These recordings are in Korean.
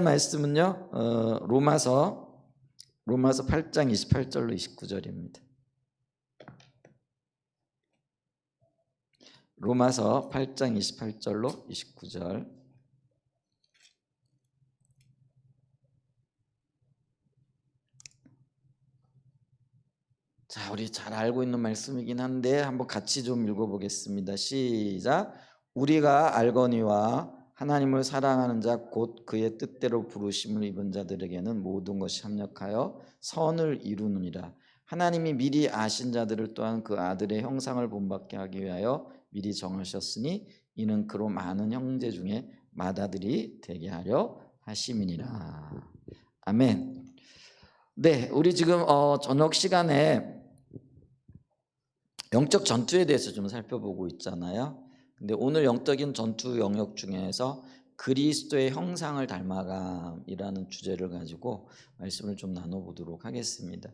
말씀은요, 로마서 8장 28절로 29절입니다. 로마서 8장 28절로 29절. 자, 우리 잘 알고 있는 말씀이긴 한데 한번 같이 좀 읽어보겠습니다. 시작. 우리가 알거니와 하나님을 사랑하는 자 곧 그의 뜻대로 부르심을 입은 자들에게는 모든 것이 합력하여 선을 이루느니라. 하나님이 미리 아신 자들을 또한 그 아들의 형상을 본받게 하기 위하여 미리 정하셨으니 이는 그로 많은 형제 중에 맏아들이 되게 하려 하심이니라. 아멘. 네, 우리 지금 저녁 시간에 영적 전투에 대해서 좀 살펴보고 있잖아요. 근데 오늘 영적인 전투 영역 중에서 그리스도의 형상을 닮아감이라는 주제를 가지고 말씀을 좀 나눠보도록 하겠습니다.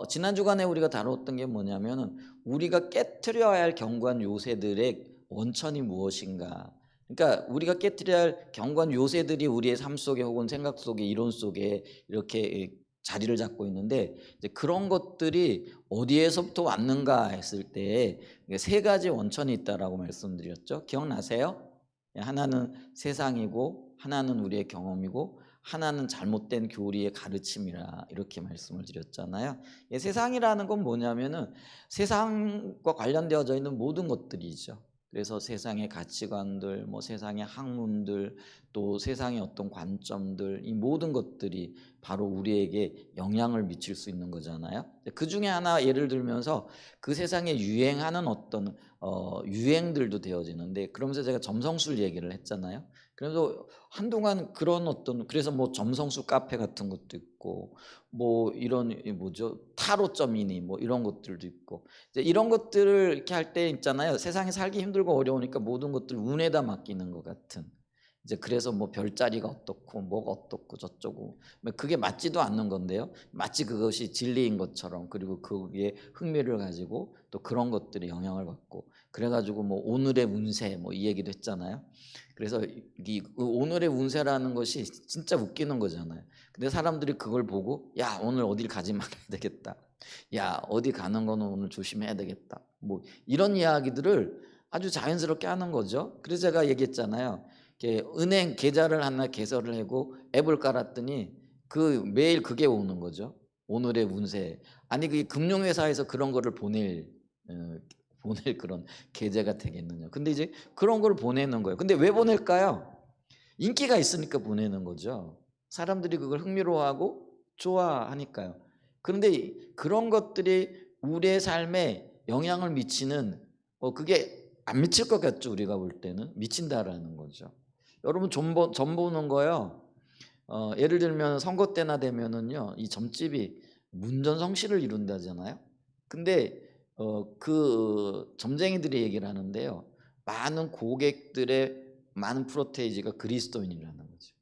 지난 주간에 우리가 다뤘던 게 뭐냐면은 우리가 깨트려야 할 견고한 요새들의 원천이 무엇인가. 그러니까 우리가 깨트려야 할 견고한 요새들이 우리의 삶 속에 혹은 생각 속에 이론 속에 이렇게 자리를 잡고 있는데 이제 그런 것들이 어디에서부터 왔는가 했을 때 세 가지 원천이 있다라고 말씀드렸죠. 기억나세요? 하나는 세상이고 하나는 우리의 경험이고 하나는 잘못된 교리의 가르침이라 이렇게 말씀을 드렸잖아요. 세상이라는 건 뭐냐면은 세상과 관련되어져 있는 모든 것들이죠. 그래서 세상의 가치관들, 뭐 세상의 학문들, 또 세상의 어떤 관점들, 이 모든 것들이 바로 우리에게 영향을 미칠 수 있는 거잖아요. 그 중에 하나 예를 들면서 그 세상에 유행하는 어떤 유행들도 되어지는데, 그러면서 제가 점성술 얘기를 했잖아요. 그래서 한동안 그런 어떤, 그래서 뭐 점성술 카페 같은 것도 있고 뭐 이런 뭐죠 타로점이니 뭐 이런 것들도 있고, 이제 이런 것들을 이렇게 할 때 있잖아요. 세상에 살기 힘들고 어려우니까 모든 것들 운에다 맡기는 것 같은. 이제 그래서 뭐 별자리가 어떻고 뭐가 어떻고 저쩌고 그게 맞지도 않는 건데요. 마치 그것이 진리인 것처럼, 그리고 거기에 흥미를 가지고 또 그런 것들이 영향을 받고, 그래가지고 뭐 오늘의 운세 뭐 이 얘기도 했잖아요. 그래서 이 오늘의 운세라는 것이 진짜 웃기는 거잖아요. 근데 사람들이 그걸 보고 야 오늘 어딜 가지 말아야 되겠다, 야 어디 가는 거는 오늘 조심해야 되겠다, 뭐 이런 이야기들을 아주 자연스럽게 하는 거죠. 그래서 제가 얘기했잖아요. 은행 계좌를 하나 개설을 하고 앱을 깔았더니 그 매일 그게 오는 거죠. 오늘의 운세. 아니 그게 금융회사에서 그런 거를 보낼 그런 계좌가 되겠느냐. 근데 이제 그런 걸 보내는 거예요. 근데 왜 보낼까요? 인기가 있으니까 보내는 거죠. 사람들이 그걸 흥미로워하고 좋아하니까요. 그런데 그런 것들이 우리의 삶에 영향을 미치는, 그게 안 미칠 것 같죠. 우리가 볼 때는 미친다라는 거죠. 여러분 점 보는 거요. 예를 들면 선거 때나 되면은요, 이 점집이 문전성시를 이룬다잖아요. 근데 그 점쟁이들이 얘기를 하는데요, 많은 고객들의 많은 프로테이지가 그리스도인이라는 거죠.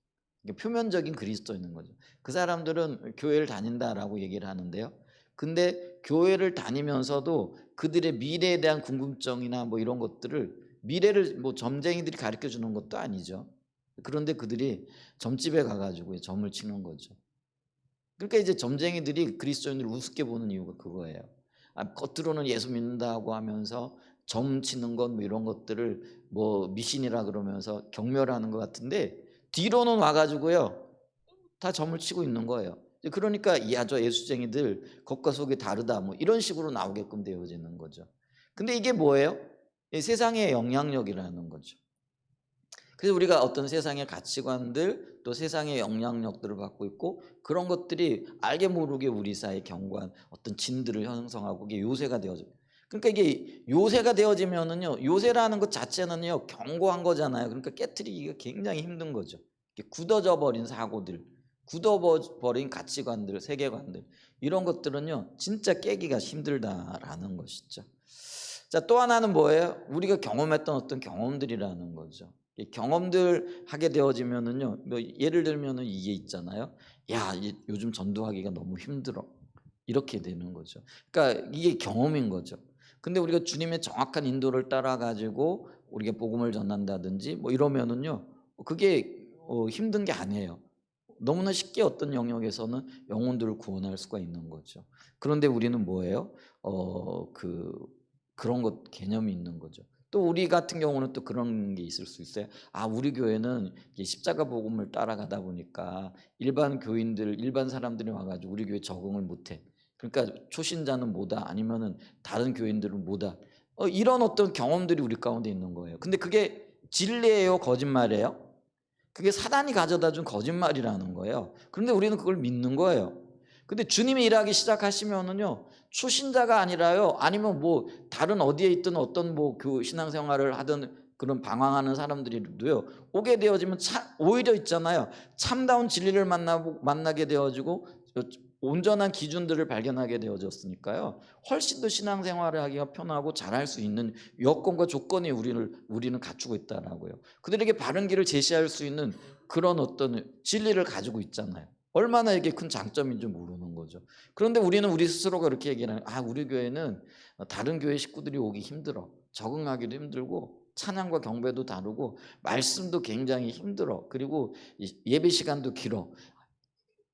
표면적인 그리스도인인 거죠. 그 사람들은 교회를 다닌다라고 얘기를 하는데요. 근데 교회를 다니면서도 그들의 미래에 대한 궁금증이나 뭐 이런 것들을, 미래를 뭐 점쟁이들이 가르쳐 주는 것도 아니죠. 그런데 그들이 점집에 가가지고 점을 치는 거죠. 그러니까 이제 점쟁이들이 그리스도인들을 우습게 보는 이유가 그거예요. 겉으로는 예수 믿는다고 하면서 점 치는 것 뭐 이런 것들을 뭐 미신이라 그러면서 경멸하는 것 같은데, 뒤로는 와가지고요 다 점을 치고 있는 거예요. 그러니까 야 저 예수쟁이들 겉과 속이 다르다 뭐 이런 식으로 나오게끔 되어지는 거죠. 근데 이게 뭐예요? 세상의 영향력이라는 거죠. 그래서 우리가 어떤 세상의 가치관들, 또 세상의 영향력들을 갖고 있고, 그런 것들이 알게 모르게 우리 사이에 견고한 어떤 진들을 형성하고 이게 요새가 되어져요. 그러니까 이게 요새가 되어지면은요, 요새라는 것 자체는요 견고한 거잖아요. 그러니까 깨트리기가 굉장히 힘든 거죠. 굳어져 버린 사고들, 굳어버린 가치관들, 세계관들, 이런 것들은요 진짜 깨기가 힘들다라는 것이죠. 자, 또 하나는 뭐예요? 우리가 경험했던 어떤 경험들이라는 거죠. 경험들 하게 되어지면은요, 뭐 예를 들면은 이게 있잖아요. 야, 요즘 전도하기가 너무 힘들어. 이렇게 되는 거죠. 그러니까 이게 경험인 거죠. 근데 우리가 주님의 정확한 인도를 따라 가지고 우리가 복음을 전한다든지 뭐 이러면은요, 그게 힘든 게 아니에요. 너무나 쉽게 어떤 영역에서는 영혼들을 구원할 수가 있는 거죠. 그런데 우리는 뭐예요? 그런 것 개념이 있는 거죠. 또 우리 같은 경우는 또 그런 게 있을 수 있어요. 우리 교회는 십자가 복음을 따라가다 보니까 일반 교인들, 일반 사람들이 와가지고 우리 교회 적응을 못해. 그러니까 초신자는 뭐다, 아니면은 다른 교인들은 뭐다. 이런 어떤 경험들이 우리 가운데 있는 거예요. 근데 그게 진리예요, 거짓말이에요? 그게 사단이 가져다 준 거짓말이라는 거예요. 그런데 우리는 그걸 믿는 거예요. 근데 주님이 일하기 시작하시면은요, 초신자가 아니라요, 아니면 뭐 다른 어디에 있든 어떤 뭐 신앙생활을 하든 그런 방황하는 사람들이도요, 오게 되어지면 오히려 있잖아요, 참다운 진리를 만나게 되어지고 온전한 기준들을 발견하게 되어졌으니까요, 훨씬 더 신앙생활을 하기가 편하고 잘할 수 있는 여건과 조건이 우리는 갖추고 있다라고요. 그들에게 바른 길을 제시할 수 있는 그런 어떤 진리를 가지고 있잖아요. 얼마나 이게 큰 장점인지 모르는 거죠. 그런데 우리는 우리 스스로가 그렇게 얘기하는, 우리 교회는 다른 교회 식구들이 오기 힘들어, 적응하기도 힘들고 찬양과 경배도 다르고 말씀도 굉장히 힘들어, 그리고 예배 시간도 길어.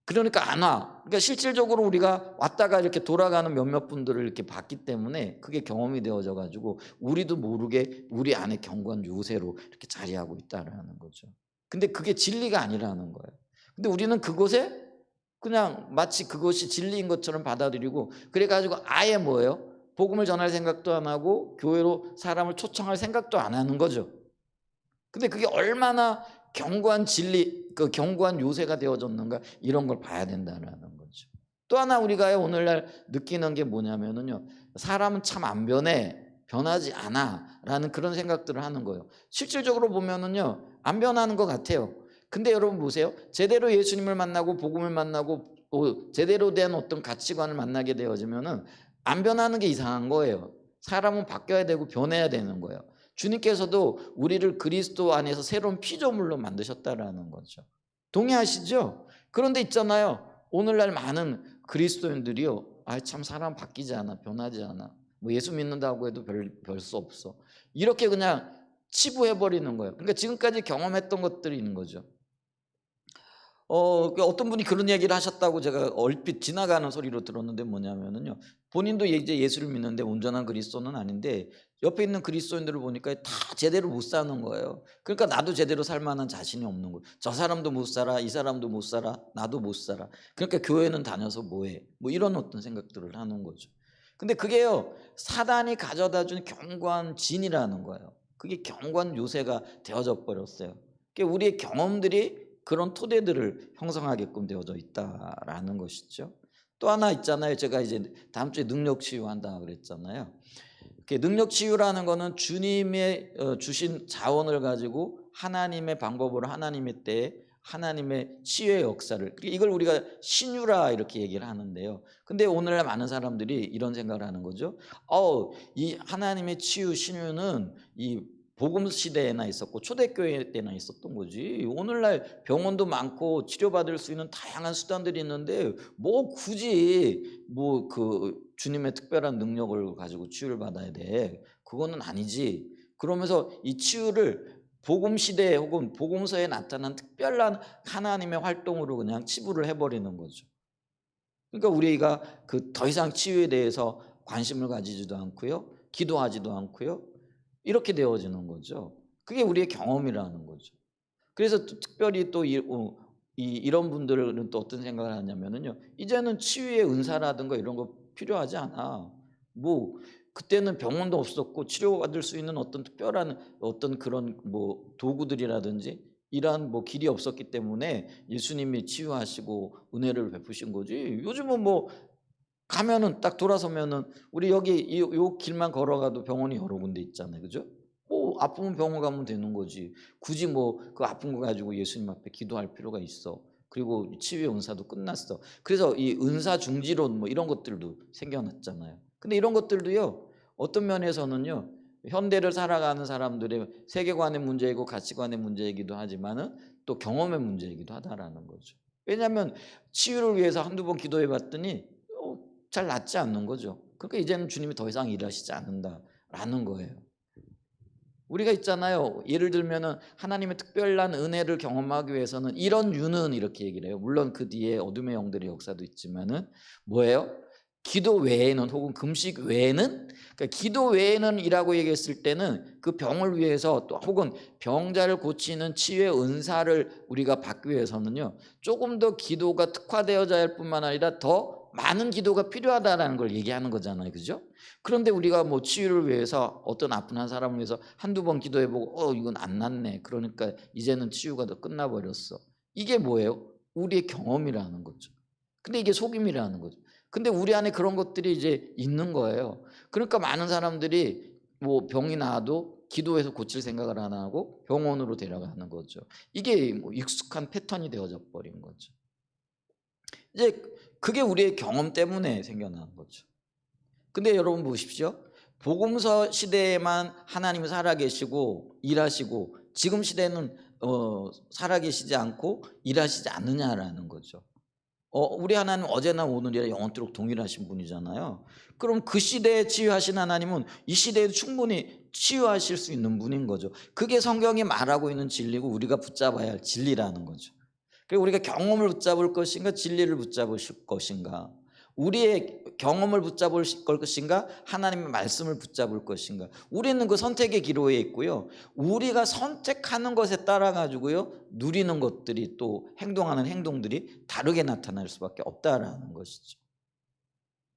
그러니까 안 와. 그러니까 실질적으로 우리가 왔다가 이렇게 돌아가는 몇몇 분들을 이렇게 봤기 때문에 그게 경험이 되어져 가지고 우리도 모르게 우리 안에 경건 요새로 이렇게 자리하고 있다라는 거죠. 근데 그게 진리가 아니라는 거예요. 근데 우리는 그곳에 그냥 마치 그것이 진리인 것처럼 받아들이고, 그래 가지고 아예 뭐예요? 복음을 전할 생각도 안 하고 교회로 사람을 초청할 생각도 안 하는 거죠. 근데 그게 얼마나 견고한 진리, 견고한 요새가 되어졌는가, 이런 걸 봐야 된다는 거죠. 또 하나 우리가 오늘날 느끼는 게 뭐냐면은요, 사람은 참 안 변하지 않아라는 그런 생각들을 하는 거예요. 실질적으로 보면은요, 안 변하는 것 같아요. 근데 여러분 보세요, 제대로 예수님을 만나고 복음을 만나고 제대로 된 어떤 가치관을 만나게 되어지면은 안 변하는 게 이상한 거예요. 사람은 바뀌어야 되고 변해야 되는 거예요. 주님께서도 우리를 그리스도 안에서 새로운 피조물로 만드셨다라는 거죠. 동의하시죠? 그런데 있잖아요, 오늘날 많은 그리스도인들이요, 참 사람 바뀌지 않아, 변하지 않아, 뭐 예수 믿는다고 해도 별 수 없어, 이렇게 그냥 치부해버리는 거예요. 그러니까 지금까지 경험했던 것들이 있는 거죠. 어떤 분이 그런 얘기를 하셨다고 제가 얼핏 지나가는 소리로 들었는데, 뭐냐면은요, 본인도 이제 예수를 믿는데 온전한 그리스도는 아닌데 옆에 있는 그리스도인들을 보니까 다 제대로 못 사는 거예요. 그러니까 나도 제대로 살 만한 자신이 없는 거예요. 저 사람도 못 살아, 이 사람도 못 살아, 나도 못 살아. 그러니까 교회는 다녀서 뭐해? 뭐 이런 어떤 생각들을 하는 거죠. 근데 그게요, 사단이 가져다 준 견고한 진이라는 거예요. 그게 견고한 요새가 되어져 버렸어요. 그러니까 우리의 경험들이 그런 토대들을 형성하게끔 되어져 있다라는 것이죠. 또 하나 있잖아요. 제가 이제 다음 주에 능력 치유한다 그랬잖아요. 능력 치유라는 거는 주님의 주신 자원을 가지고 하나님의 방법으로, 하나님의 때에 하나님의 치유의 역사를, 이걸 우리가 신유라 이렇게 얘기를 하는데요. 근데 오늘날 많은 사람들이 이런 생각을 하는 거죠. 이 하나님의 치유, 신유는 이 복음 시대에나 있었고 초대교회 때나 있었던 거지. 오늘날 병원도 많고 치료받을 수 있는 다양한 수단들이 있는데 뭐 굳이 뭐 주님의 특별한 능력을 가지고 치유를 받아야 돼? 그거는 아니지. 그러면서 이 치유를 복음 시대에 혹은 복음서에 나타난 특별한 하나님의 활동으로 그냥 치부를 해버리는 거죠. 그러니까 우리가 더 이상 치유에 대해서 관심을 가지지도 않고요, 기도하지도 않고요, 이렇게 되어지는 거죠. 그게 우리의 경험이라는 거죠. 그래서 또 특별히 또 이런 분들은 또 어떤 생각을 하냐면은요, 이제는 치유의 은사라든가 이런 거 필요하지 않아. 뭐 그때는 병원도 없었고 치료받을 수 있는 어떤 특별한 어떤 그런 뭐 도구들이라든지 이러한 뭐 길이 없었기 때문에 예수님이 치유하시고 은혜를 베푸신 거지. 요즘은 뭐 가면은 딱 돌아서면은 우리 여기 요 길만 걸어가도 병원이 여러 군데 있잖아요. 그죠? 뭐 아프면 병원 가면 되는 거지. 굳이 뭐 그 아픈 거 가지고 예수님 앞에 기도할 필요가 있어. 그리고 치유의 은사도 끝났어. 그래서 이 은사 중지론 뭐 이런 것들도 생겨났잖아요. 근데 이런 것들도요, 어떤 면에서는요, 현대를 살아가는 사람들의 세계관의 문제이고 가치관의 문제이기도 하지만은 또 경험의 문제이기도 하다라는 거죠. 왜냐하면 치유를 위해서 한두 번 기도해 봤더니 잘 낫지 않는 거죠. 그러니까 이제는 주님이 더 이상 일하시지 않는다라는 거예요. 우리가 있잖아요. 예를 들면은 하나님의 특별한 은혜를 경험하기 위해서는 이런 유는 이렇게 얘기를 해요. 물론 그 뒤에 어둠의 영들의 역사도 있지만은 뭐예요? 기도 외에는 혹은 금식 외에는, 그러니까 기도 외에는이라고 얘기했을 때는 그 병을 위해서 또 혹은 병자를 고치는 치유의 은사를 우리가 받기 위해서는요, 조금 더 기도가 특화되어져야 할 뿐만 아니라 더 많은 기도가 필요하다라는 걸 얘기하는 거잖아요. 그죠? 그런데 우리가 뭐 치유를 위해서 어떤 아픈 한 사람을 위해서 한두 번 기도해보고 이건 안 낫네, 그러니까 이제는 치유가 더 끝나버렸어. 이게 뭐예요? 우리의 경험이라는 거죠. 근데 이게 속임이라는 거죠. 근데 우리 안에 그런 것들이 이제 있는 거예요. 그러니까 많은 사람들이 뭐 병이 나도 기도해서 고칠 생각을 안 하고 병원으로 데려가는 거죠. 이게 뭐 익숙한 패턴이 되어져 버린 거죠. 이제 그게 우리의 경험 때문에 생겨나는 거죠. 근데 여러분 보십시오. 복음서 시대에만 하나님이 살아계시고 일하시고 지금 시대는 살아계시지 않고 일하시지 않느냐라는 거죠. 우리 하나님 어제나 오늘이라 영원토록 동일하신 분이잖아요. 그럼 그 시대에 치유하신 하나님은 이 시대에도 충분히 치유하실 수 있는 분인 거죠. 그게 성경이 말하고 있는 진리고 우리가 붙잡아야 할 진리라는 거죠. 그리고 우리가 경험을 붙잡을 것인가 진리를 붙잡을 것인가, 우리의 경험을 붙잡을 것인가 하나님의 말씀을 붙잡을 것인가, 우리는 그 선택의 기로에 있고요, 우리가 선택하는 것에 따라 가지고요 누리는 것들이 또 행동하는 행동들이 다르게 나타날 수밖에 없다라는 것이죠.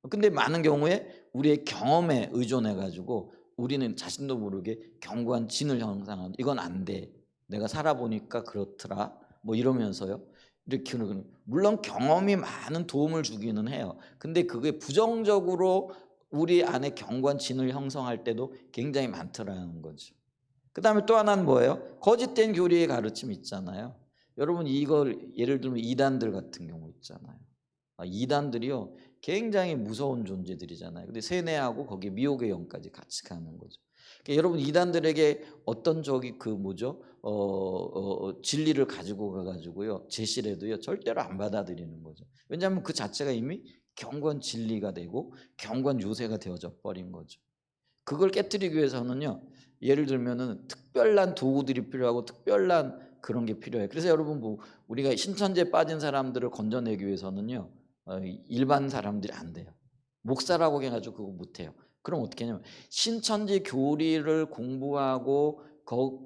근데 많은 경우에 우리의 경험에 의존해 가지고 우리는 자신도 모르게 견고한 진을 형성하는, 이건 안 돼, 내가 살아보니까 그렇더라, 뭐 이러면서요 이렇게, 물론 경험이 많은 도움을 주기는 해요. 근데 그게 부정적으로 우리 안에 견고한 진을 형성할 때도 굉장히 많더라는 거죠. 그 다음에 또 하나는 뭐예요? 거짓된 교리의 가르침이 있잖아요. 여러분 이걸 예를 들면 이단들 같은 경우 있잖아요. 이단들이요 굉장히 무서운 존재들이잖아요. 근데 세뇌하고 거기에 미혹의 영까지 같이 가는 거죠. 그러니까 여러분 이단들에게 어떤 적이 그 뭐죠? 진리를 가지고 가가지고요 제시를 해도요 절대로 안 받아들이는 거죠. 왜냐하면 그 자체가 이미 견고한 진리가 되고 견고한 요새가 되어져 버린 거죠. 그걸 깨뜨리기 위해서는요, 예를 들면은 특별한 도구들이 필요하고 특별한 그런 게 필요해요. 그래서 여러분 뭐 우리가 신천지에 빠진 사람들을 건져내기 위해서는요 일반 사람들이 안 돼요. 목사라고 해가지고 그거 못해요. 그럼 어떻게 하냐면 신천지 교리를 공부하고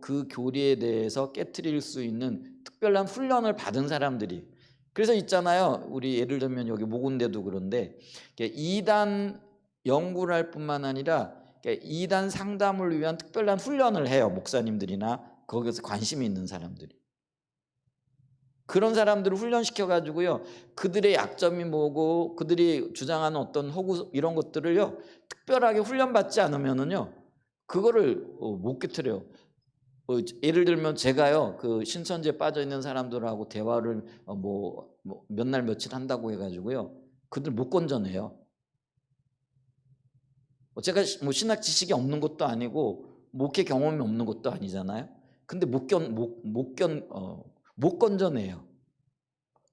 그 교리에 대해서 깨트릴 수 있는 특별한 훈련을 받은 사람들이, 그래서 있잖아요, 우리 예를 들면 여기 모군대도 그런데 이단 연구를 할 뿐만 아니라 이단 상담을 위한 특별한 훈련을 해요. 목사님들이나 거기서 관심이 있는 사람들이. 그런 사람들을 훈련시켜 가지고요 그들의 약점이 뭐고 그들이 주장하는 어떤 호구 이런 것들을요 특별하게 훈련받지 않으면은요 그거를 못 깨트려요. 예를 들면 제가요 그 신천지에 빠져 있는 사람들하고 대화를 뭐 몇 날 며칠 한다고 해가지고요 그들 못 건져내요. 제가 뭐 신학 지식이 없는 것도 아니고 목회 경험이 없는 것도 아니잖아요. 근데 못 건져내요.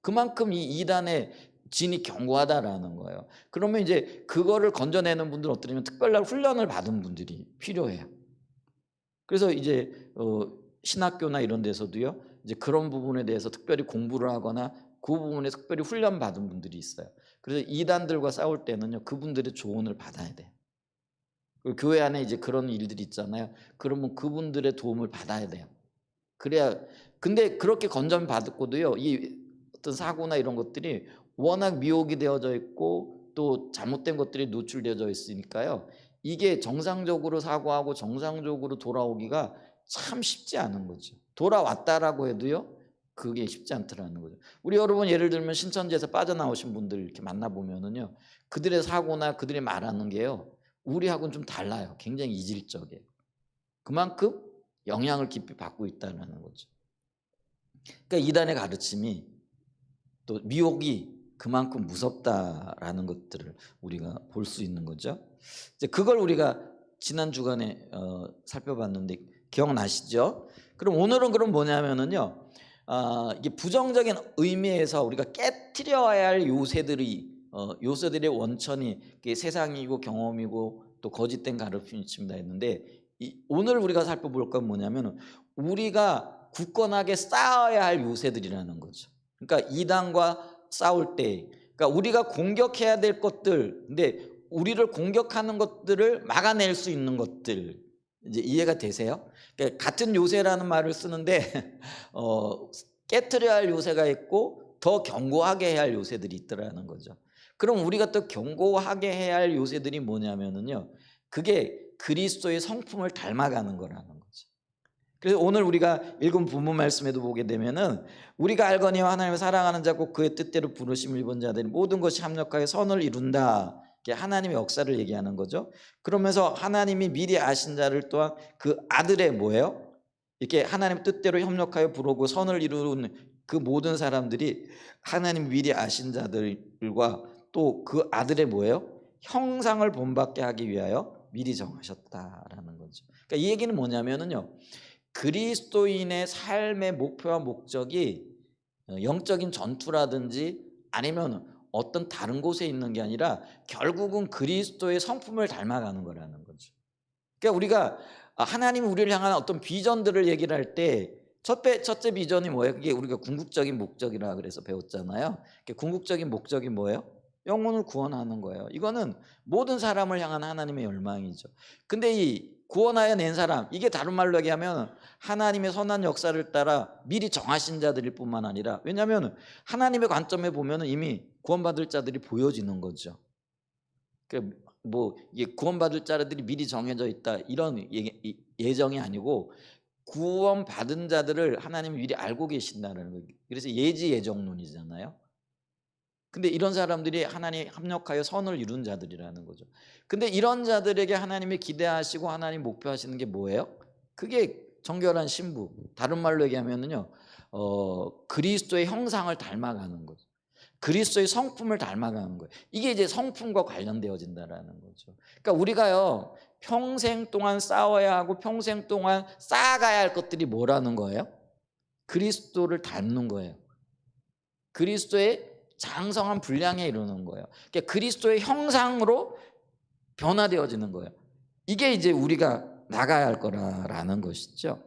그만큼 이 이단의 진이 견고하다라는 거예요. 그러면 이제 그거를 건져내는 분들은 어떠냐면 특별한 훈련을 받은 분들이 필요해요. 그래서 이제 신학교나 이런 데서도요 이제 그런 부분에 대해서 특별히 공부를 하거나 그 부분에 특별히 훈련 받은 분들이 있어요. 그래서 이단들과 싸울 때는요 그분들의 조언을 받아야 돼요. 교회 안에 이제 그런 일들이 있잖아요. 그러면 그분들의 도움을 받아야 돼요. 그래야. 근데 그렇게 건전 받고도요 이 어떤 사고나 이런 것들이 워낙 미혹이 되어져 있고 또 잘못된 것들이 노출되어져 있으니까요 이게 정상적으로 사고하고 정상적으로 돌아오기가 참 쉽지 않은 거죠. 돌아왔다라고 해도요 그게 쉽지 않더라는 거죠. 우리 여러분 예를 들면 신천지에서 빠져나오신 분들 이렇게 만나보면은요 그들의 사고나 그들이 말하는 게요 우리하고는 좀 달라요. 굉장히 이질적이에요. 그만큼 영향을 깊이 받고 있다는 거죠. 그러니까 이단의 가르침이 또 미혹이 그만큼 무섭다라는 것들을 우리가 볼 수 있는 거죠. 이제 그걸 우리가 지난 주간에 살펴봤는데 기억나시죠? 그럼 오늘은 그럼 뭐냐면은요, 이게 부정적인 의미에서 우리가 깨트려야 할 요새들의 원천이 세상이고 경험이고 또 거짓된 가르침이다 했는데 오늘 우리가 살펴볼 건 뭐냐면 우리가 굳건하게 싸워야 할 요새들이라는 거죠. 그러니까 이단과 싸울 때, 그러니까 우리가 공격해야 될 것들, 근데 우리를 공격하는 것들을 막아낼 수 있는 것들, 이제 이해가 되세요? 그러니까 같은 요새라는 말을 쓰는데 깨트려야 할 요새가 있고 더 견고하게 해야 할 요새들이 있더라는 거죠. 그럼 우리가 또 견고하게 해야 할 요새들이 뭐냐면은요, 그게 그리스도의 성품을 닮아가는 거라는 거죠. 그래서 오늘 우리가 읽은 본문 말씀에도 보게 되면은 우리가 알거니와 하나님을 사랑하는 자고 그의 뜻대로 부르심을 입은 자들이 모든 것이 합력하여 선을 이룬다. 이게 하나님의 역사를 얘기하는 거죠. 그러면서 하나님이 미리 아신 자를 또한 그 아들의 뭐예요? 이렇게 하나님 뜻대로 협력하여 부르고 선을 이루는 그 모든 사람들이 하나님 미리 아신 자들과 또 그 아들의 뭐예요? 형상을 본받게 하기 위하여 미리 정하셨다라는 거죠. 그러니까 이 얘기는 뭐냐면은요, 그리스도인의 삶의 목표와 목적이 영적인 전투라든지 아니면 어떤 다른 곳에 있는 게 아니라 결국은 그리스도의 성품을 닮아가는 거라는 거죠. 그러니까 우리가 하나님이 우리를 향한 어떤 비전들을 얘기를 할 때 첫째 비전이 뭐예요? 그게 우리가 궁극적인 목적이라 그래서 배웠잖아요. 궁극적인 목적이 뭐예요? 영혼을 구원하는 거예요. 이거는 모든 사람을 향한 하나님의 열망이죠. 근데 이 구원하여 낸 사람, 이게 다른 말로 얘기하면 하나님의 선한 역사를 따라 미리 정하신 자들일 뿐만 아니라, 왜냐하면 하나님의 관점에 보면 이미 구원받을 자들이 보여지는 거죠. 뭐 이게 구원받을 자들이 미리 정해져 있다 이런 예정이 아니고 구원받은 자들을 하나님이 미리 알고 계신다는 거예요. 그래서 예지 예정론이잖아요. 근데 이런 사람들이 하나님 합력하여 선을 이룬 자들이라는 거죠. 근데 이런 자들에게 하나님이 기대하시고 하나님 목표하시는 게 뭐예요? 그게 정결한 신부, 다른 말로 얘기하면은요, 그리스도의 형상을 닮아가는 거죠. 그리스도의 성품을 닮아가는 거예요. 이게 이제 성품과 관련되어진다라는 거죠. 그러니까 우리가요, 평생 동안 싸워야 하고 평생 동안 쌓아가야 할 것들이 뭐라는 거예요? 그리스도를 닮는 거예요. 그리스도의 장성한 분량에 이르는 거예요. 그러니까 그리스도의 형상으로 변화되어지는 거예요. 이게 이제 우리가 나가야 할 거라는 것이죠.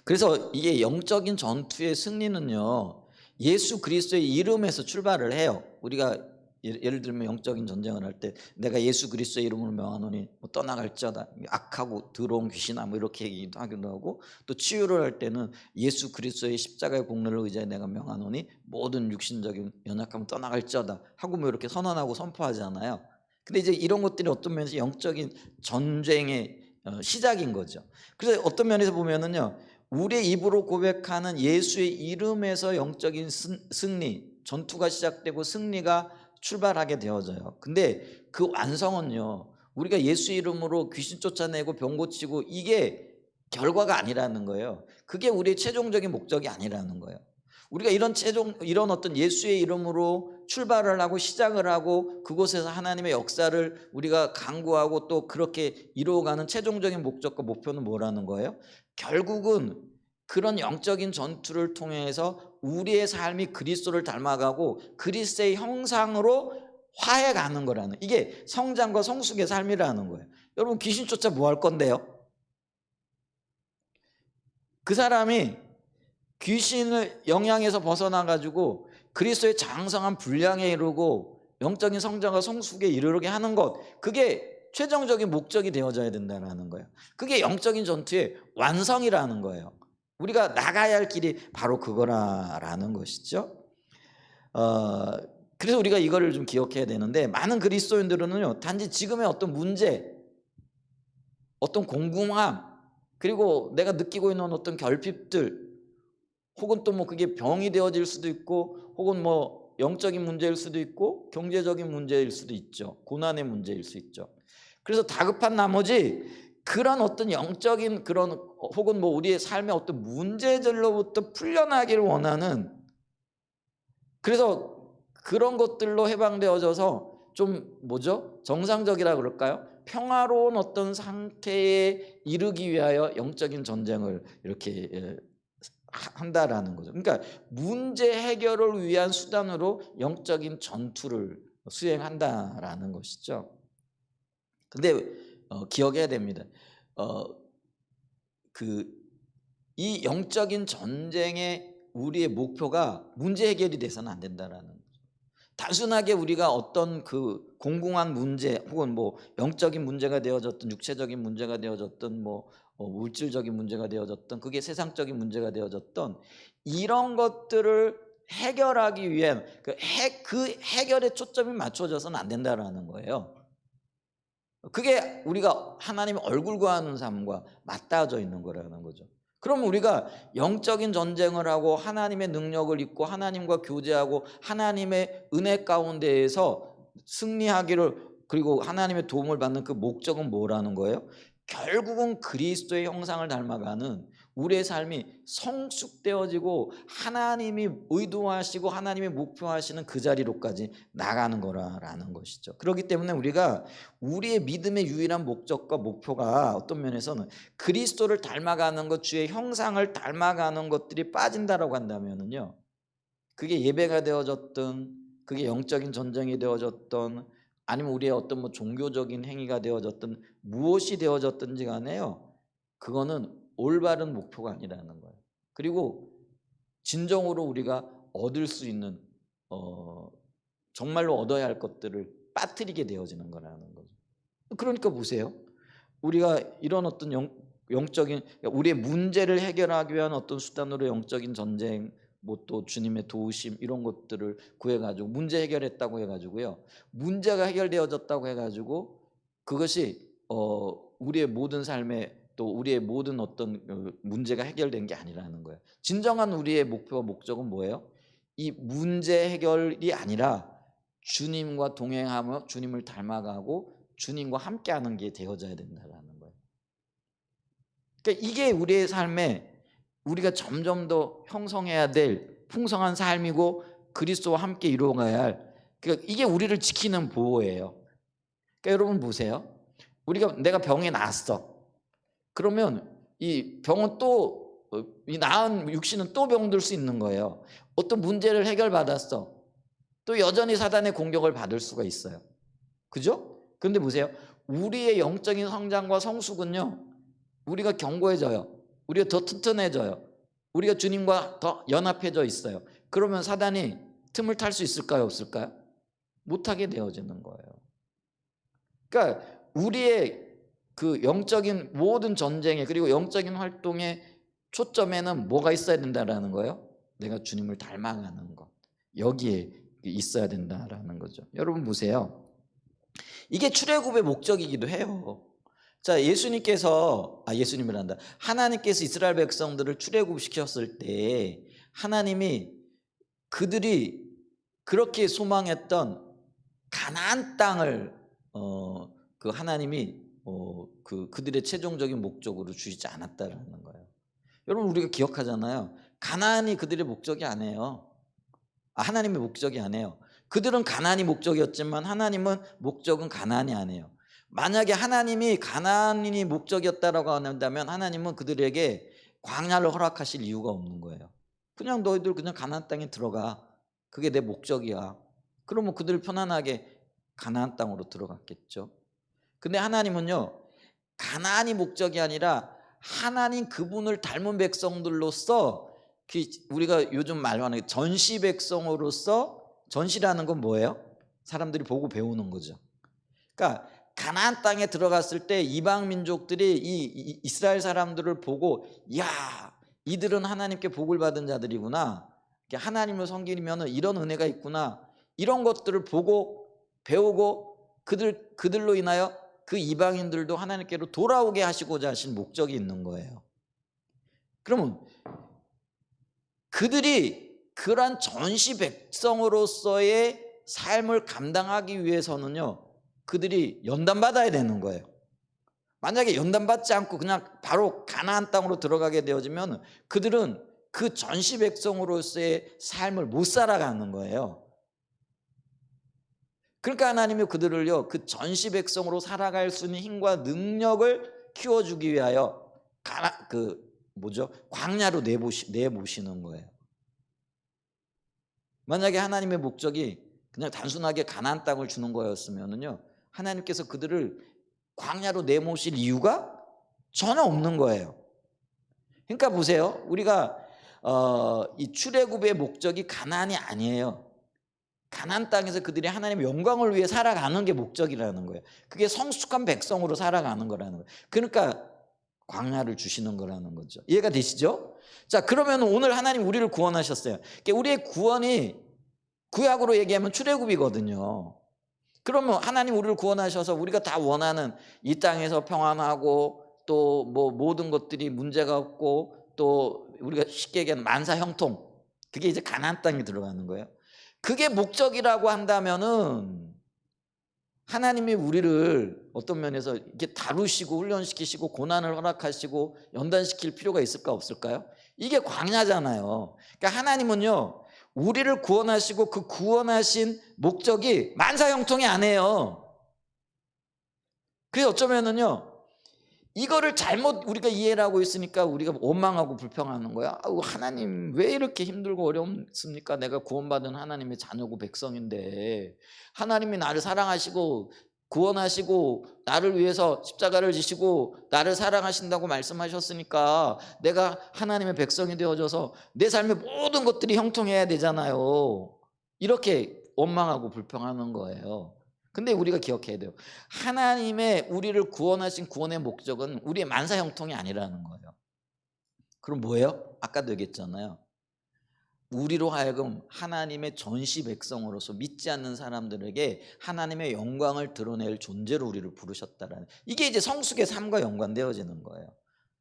그래서 이게 영적인 전투의 승리는요, 예수 그리스도의 이름에서 출발을 해요. 우리가 예를 들면 영적인 전쟁을 할 때 내가 예수 그리스도의 이름으로 명하노니 뭐 떠나갈지어다, 악하고 더러운 귀신아 뭐 이렇게 얘기도 하기도 하고, 또 치유를 할 때는 예수 그리스도의 십자가의 공로를 의지해 내가 명하노니 모든 육신적인 연약함은 떠나갈지어다 하고 뭐 이렇게 선언하고 선포하잖아요. 근데 이제 이런 것들이 어떤 면에서 영적인 전쟁의 시작인 거죠. 그래서 어떤 면에서 보면은요, 우리의 입으로 고백하는 예수의 이름에서 영적인 승리, 전투가 시작되고 승리가 출발하게 되어져요. 근데 그 완성은요, 우리가 예수 이름으로 귀신 쫓아내고 병 고치고 이게 결과가 아니라는 거예요. 그게 우리의 최종적인 목적이 아니라는 거예요. 우리가 이런 어떤 예수의 이름으로 출발을 하고 시작을 하고 그곳에서 하나님의 역사를 우리가 강구하고 또 그렇게 이루어가는 최종적인 목적과 목표는 뭐라는 거예요? 결국은 그런 영적인 전투를 통해서 우리의 삶이 그리스도를 닮아가고 그리스도의 형상으로 화해가는 거라는, 이게 성장과 성숙의 삶이라는 거예요. 여러분, 귀신 쫓아 뭐 할 건데요? 그 사람이 귀신을 영향에서 벗어나가지고 그리스도의 장성한 분량에 이르고 영적인 성장과 성숙에 이르게 하는 것, 그게 최종적인 목적이 되어져야 된다는 거예요. 그게 영적인 전투의 완성이라는 거예요. 우리가 나가야 할 길이 바로 그거라는 것이죠. 그래서 우리가 이거를 좀 기억해야 되는데, 많은 그리스도인들은요, 단지 지금의 어떤 문제, 어떤 공공함, 그리고 내가 느끼고 있는 어떤 결핍들, 혹은 또 뭐 그게 병이 되어질 수도 있고, 혹은 뭐 영적인 문제일 수도 있고, 경제적인 문제일 수도 있죠. 고난의 문제일 수 있죠. 그래서 다급한 나머지 그런 어떤 영적인 그런 혹은 뭐 우리의 삶의 어떤 문제들로부터 풀려나기를 원하는, 그래서 그런 것들로 해방되어져서 좀 뭐죠? 정상적이라 그럴까요? 평화로운 어떤 상태에 이르기 위하여 영적인 전쟁을 이렇게 한다라는 거죠. 그러니까 문제 해결을 위한 수단으로 영적인 전투를 수행한다라는 것이죠. 근데 기억해야 됩니다. 이 영적인 전쟁의 우리의 목표가 문제 해결이 돼서는 안 된다라는 거죠. 단순하게 우리가 어떤 그 공공한 문제 혹은 뭐 영적인 문제가 되어졌든 육체적인 문제가 되어졌든 뭐 물질적인 문제가 되어졌든 그게 세상적인 문제가 되어졌던 이런 것들을 해결하기 위한 그 해결에 초점이 맞춰져서는 안 된다라는 거예요. 그게 우리가 하나님의 얼굴 구하는 삶과 맞닿아져 있는 거라는 거죠. 그럼 우리가 영적인 전쟁을 하고 하나님의 능력을 입고 하나님과 교제하고 하나님의 은혜 가운데에서 승리하기를 그리고 하나님의 도움을 받는 그 목적은 뭐라는 거예요? 결국은 그리스도의 형상을 닮아가는 우리의 삶이 성숙되어지고 하나님이 의도하시고 하나님이 목표하시는 그 자리로까지 나가는 거라는 것이죠. 그렇기 때문에 우리가 우리의 믿음의 유일한 목적과 목표가 어떤 면에서는 그리스도를 닮아가는 것, 주의 형상을 닮아가는 것들이 빠진다라고 한다면은요, 그게 예배가 되어졌든 그게 영적인 전쟁이 되어졌든 아니면 우리의 어떤 뭐 종교적인 행위가 되어졌든 무엇이 되어졌든지 간에요, 그거는 올바른 목표가 아니라는 거예요. 그리고 진정으로 우리가 얻을 수 있는 정말로 얻어야 할 것들을 빠뜨리게 되어지는 거라는 거죠. 그러니까 보세요. 우리가 이런 어떤 영적인 우리의 문제를 해결하기 위한 어떤 수단으로 영적인 전쟁, 뭐 또 주님의 도우심 이런 것들을 구해가지고 문제 해결했다고 해가지고요, 문제가 해결되어졌다고 해가지고 그것이 우리의 모든 삶에 또 우리의 모든 어떤 문제가 해결된 게 아니라는 거예요. 진정한 우리의 목표와 목적은 뭐예요? 이 문제 해결이 아니라 주님과 동행하며 주님을 닮아가고 주님과 함께하는 게 되어져야 된다는 거예요. 그러니까 이게 우리의 삶에 우리가 점점 더 형성해야 될 풍성한 삶이고 그리스도와 함께 이루어가야 할, 그러니까 이게 우리를 지키는 보호예요. 그러니까 여러분 보세요. 내가 병에 났어. 그러면 이 병은 또 이 나은 육신은 또 병들 수 있는 거예요. 어떤 문제를 해결받았어. 또 여전히 사단의 공격을 받을 수가 있어요. 그죠? 그런데 보세요. 우리의 영적인 성장과 성숙은요, 우리가 견고해져요. 우리가 더 튼튼해져요. 우리가 주님과 더 연합해져 있어요. 그러면 사단이 틈을 탈 수 있을까요? 없을까요? 못하게 되어지는 거예요. 그러니까 우리의 그 영적인 모든 전쟁에 그리고 영적인 활동의 초점에는 뭐가 있어야 된다라는 거예요? 내가 주님을 닮아가는 것. 여기에 있어야 된다라는 거죠. 여러분 보세요. 이게 출애굽의 목적이기도 해요. 자, 예수님이란다. 하나님께서 이스라엘 백성들을 출애굽시켰을 때 하나님이 그들이 그렇게 소망했던 가나안 땅을 그 하나님이 그들의 최종적인 목적으로 주시지 않았다라는 거예요. 여러분 우리가 기억하잖아요. 가나안이 그들의 목적이 아니에요. 하나님의 목적이 아니에요. 그들은 가나안이 목적이었지만 하나님은 목적은 가나안이 아니에요. 만약에 하나님이 가나안이 목적이었다라고 한다면 하나님은 그들에게 광야를 허락하실 이유가 없는 거예요. 그냥 너희들 그냥 가나안 땅에 들어가. 그게 내 목적이야. 그러면 그들 편안하게 가나안 땅으로 들어갔겠죠. 근데 하나님은요, 가나안이 목적이 아니라 하나님 그분을 닮은 백성들로서 우리가 요즘 말하는 전시 백성으로서, 전시라는 건 뭐예요? 사람들이 보고 배우는 거죠. 그러니까 가나안 땅에 들어갔을 때 이방 민족들이 이 이스라엘 사람들을 보고, 야, 이들은 하나님께 복을 받은 자들이구나, 하나님을 섬기면 이런 은혜가 있구나, 이런 것들을 보고 배우고 그들로 인하여 그 이방인들도 하나님께로 돌아오게 하시고자 하신 목적이 있는 거예요. 그러면 그들이 그러한 전시 백성으로서의 삶을 감당하기 위해서는요, 그들이 연단받아야 되는 거예요. 만약에 연단받지 않고 그냥 바로 가나안 땅으로 들어가게 되어지면 그들은 그 전시 백성으로서의 삶을 못 살아가는 거예요. 그러니까 하나님이 그들을요, 그 전시 백성으로 살아갈 수 있는 힘과 능력을 키워주기 위하여 광야로 내모시는 거예요. 만약에 하나님의 목적이 그냥 단순하게 가나안 땅을 주는 거였으면은요, 하나님께서 그들을 광야로 내모실 이유가 전혀 없는 거예요. 그러니까 보세요. 우리가 이 출애굽의 목적이 가나안이 아니에요. 가나안 땅에서 그들이 하나님의 영광을 위해 살아가는 게 목적이라는 거예요. 그게 성숙한 백성으로 살아가는 거라는 거예요. 그러니까 광야를 주시는 거라는 거죠. 이해가 되시죠? 자, 그러면 오늘 하나님 우리를 구원하셨어요. 그러니까 우리의 구원이 구약으로 얘기하면 출애굽이거든요. 그러면 하나님 우리를 구원하셔서 우리가 다 원하는 이 땅에서 평안하고 또 뭐 모든 것들이 문제가 없고 또 우리가 쉽게 얘기하는 만사 형통, 그게 이제 가나안 땅에 들어가는 거예요. 그게 목적이라고 한다면은 하나님이 우리를 어떤 면에서 이렇게 다루시고 훈련시키시고 고난을 허락하시고 연단시킬 필요가 있을까 없을까요? 이게 광야잖아요. 그러니까 하나님은요, 우리를 구원하시고 그 구원하신 목적이 만사형통이 아니에요. 그래서 어쩌면은요, 이거를 잘못 우리가 이해를 하고 있으니까 우리가 원망하고 불평하는 거야. 하나님 왜 이렇게 힘들고 어렵습니까? 내가 구원받은 하나님의 자녀고 백성인데 하나님이 나를 사랑하시고 구원하시고 나를 위해서 십자가를 지시고 나를 사랑하신다고 말씀하셨으니까 내가 하나님의 백성이 되어져서 내 삶의 모든 것들이 형통해야 되잖아요. 이렇게 원망하고 불평하는 거예요. 근데 우리가 기억해야 돼요. 하나님의 우리를 구원하신 구원의 목적은 우리의 만사 형통이 아니라는 거예요. 그럼 뭐예요? 아까도 얘기했잖아요. 우리로 하여금 하나님의 전시 백성으로서 믿지 않는 사람들에게 하나님의 영광을 드러낼 존재로 우리를 부르셨다라는, 이게 이제 성숙의 삶과 연관되어지는 거예요.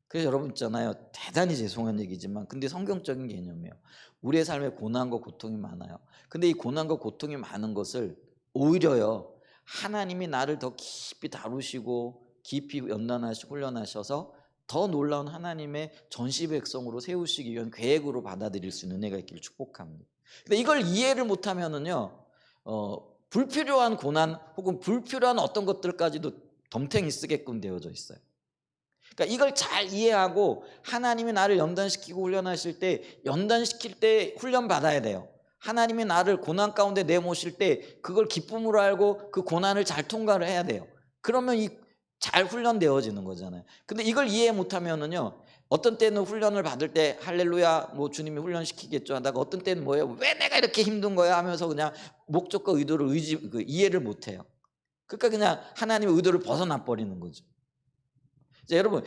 그래서 여러분 있잖아요, 대단히 죄송한 얘기지만 근데 성경적인 개념이에요. 우리의 삶에 고난과 고통이 많아요. 근데 이 고난과 고통이 많은 것을 오히려요, 하나님이 나를 더 깊이 다루시고 깊이 연단하시고 훈련하셔서 더 놀라운 하나님의 전시 백성으로 세우시기 위한 계획으로 받아들일 수 있는 은혜가 있기를 축복합니다. 근데 이걸 이해를 못하면은요, 불필요한 고난 혹은 불필요한 어떤 것들까지도 덤탱이 쓰게끔 되어져 있어요. 그러니까 이걸 잘 이해하고 하나님이 나를 연단시키고 훈련하실 때, 연단시킬 때 훈련 받아야 돼요. 하나님이 나를 고난 가운데 내모실 때 그걸 기쁨으로 알고 그 고난을 잘 통과를 해야 돼요. 그러면 이 잘 훈련되어지는 거잖아요. 근데 이걸 이해 못하면은요, 어떤 때는 훈련을 받을 때 할렐루야 뭐 주님이 훈련시키겠죠 하다가 어떤 때는 뭐예요, 왜 내가 이렇게 힘든 거야 하면서 그냥 목적과 의도를 이해를 못해요. 그러니까 그냥 하나님의 의도를 벗어나 버리는 거죠. 이제 여러분,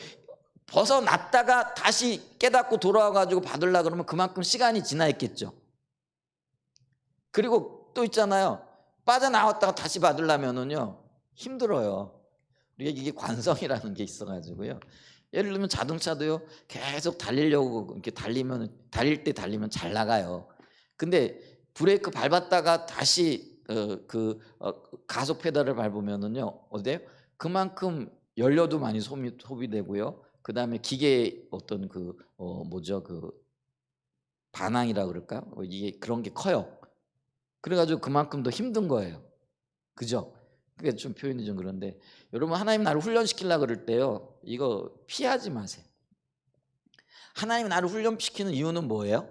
벗어났다가 다시 깨닫고 돌아와가지고 받으려고 그러면 그만큼 시간이 지나 있겠죠. 그리고 또 있잖아요, 빠져나왔다가 다시 받으려면은요 힘들어요. 우리가 이게 관성이라는 게 있어가지고요. 예를 들면 자동차도요, 계속 달리려고 이렇게 달릴 때 달리면 잘 나가요. 근데 브레이크 밟았다가 다시 가속 페달을 밟으면은요 어때요? 그만큼 연료도 많이 소비되고요. 그 다음에 기계의 어떤 반항이라 그럴까? 이게 그런 게 커요. 그래가지고 그만큼 더 힘든 거예요. 그죠? 그게 좀 표현이 좀 그런데, 여러분 하나님 나를 훈련시키려고 그럴 때요, 이거 피하지 마세요. 하나님이 나를 훈련시키는 이유는 뭐예요?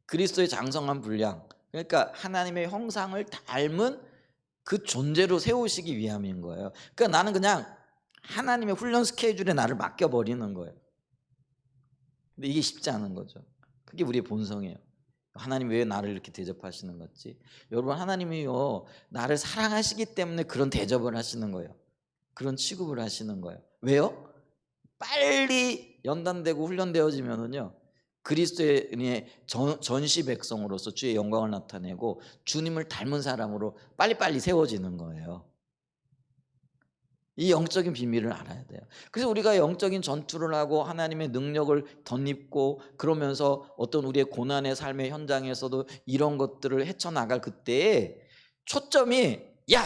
그리스도의 장성한 분량, 그러니까 하나님의 형상을 닮은 그 존재로 세우시기 위함인 거예요. 그러니까 나는 그냥 하나님의 훈련 스케줄에 나를 맡겨버리는 거예요. 근데 이게 쉽지 않은 거죠. 그게 우리의 본성이에요. 하나님 왜 나를 이렇게 대접하시는 거지? 여러분, 하나님이요 나를 사랑하시기 때문에 그런 대접을 하시는 거예요. 그런 취급을 하시는 거예요. 왜요? 빨리 연단되고 훈련되어지면은요, 그리스도의 전시 백성으로서 주의 영광을 나타내고 주님을 닮은 사람으로 빨리빨리 세워지는 거예요. 이 영적인 비밀을 알아야 돼요. 그래서 우리가 영적인 전투를 하고 하나님의 능력을 덧입고 그러면서 어떤 우리의 고난의 삶의 현장에서도 이런 것들을 헤쳐나갈 그때에 초점이, 야,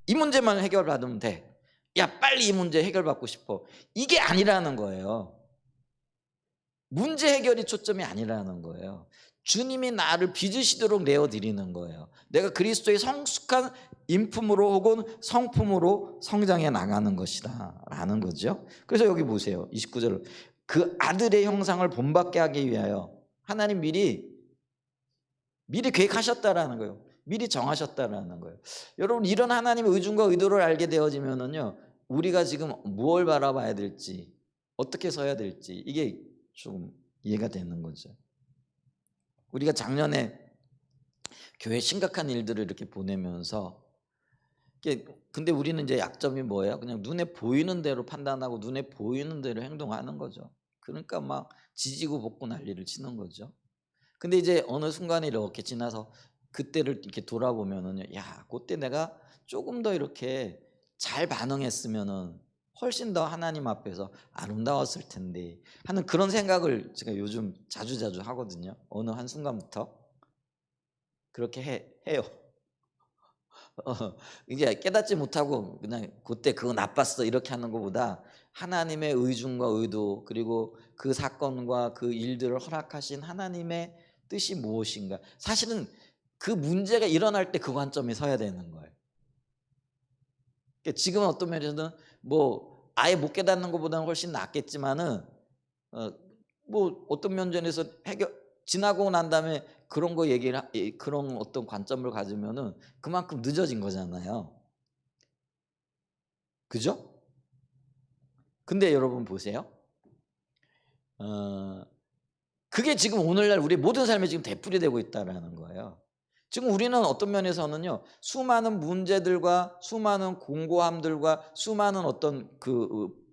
이 문제만 해결받으면 돼, 야, 빨리 이 문제 해결받고 싶어, 이게 아니라는 거예요. 문제 해결이 초점이 아니라는 거예요. 주님이 나를 빚으시도록 내어드리는 거예요. 내가 그리스도의 성숙한 인품으로 혹은 성품으로 성장해 나가는 것이다 라는 거죠. 그래서 여기 보세요, 29절, 그 아들의 형상을 본받게 하기 위하여 하나님 미리 계획하셨다라는 거예요. 미리 정하셨다라는 거예요. 여러분, 이런 하나님의 의중과 의도를 알게 되어지면은요, 우리가 지금 무엇을 바라봐야 될지, 어떻게 서야 될지 이게 좀 이해가 되는 거죠. 우리가 작년에 교회 심각한 일들을 이렇게 보내면서 근데 우리는 이제 약점이 뭐예요? 그냥 눈에 보이는 대로 판단하고 눈에 보이는 대로 행동하는 거죠. 그러니까 막 지지고 볶고 난리를 치는 거죠. 근데 이제 어느 순간이 이렇게 지나서 그때를 이렇게 돌아보면은요, 야, 그때 내가 조금 더 이렇게 잘 반응했으면은 훨씬 더 하나님 앞에서 아름다웠을 텐데 하는 그런 생각을 제가 요즘 자주자주 하거든요. 어느 한순간부터 그렇게 해요. 이제 깨닫지 못하고 그냥 그때 그거 나빴어 이렇게 하는 것보다 하나님의 의중과 의도, 그리고 그 사건과 그 일들을 허락하신 하나님의 뜻이 무엇인가, 사실은 그 문제가 일어날 때 그 관점에 서야 되는 거예요. 그러니까 지금은 어떤 면에서는 뭐 아예 못 깨닫는 것보다는 훨씬 낫겠지만은 어, 뭐 어떤 면전에서 지나고 난 다음에 그런 거 그런 어떤 관점을 가지면은 그만큼 늦어진 거잖아요. 그죠? 근데 여러분 보세요. 어, 그게 지금 오늘날 우리 모든 삶에 지금 되풀이되고 있다라는 거예요. 지금 우리는 어떤 면에서는요, 수많은 문제들과 수많은 공고함들과 수많은 어떤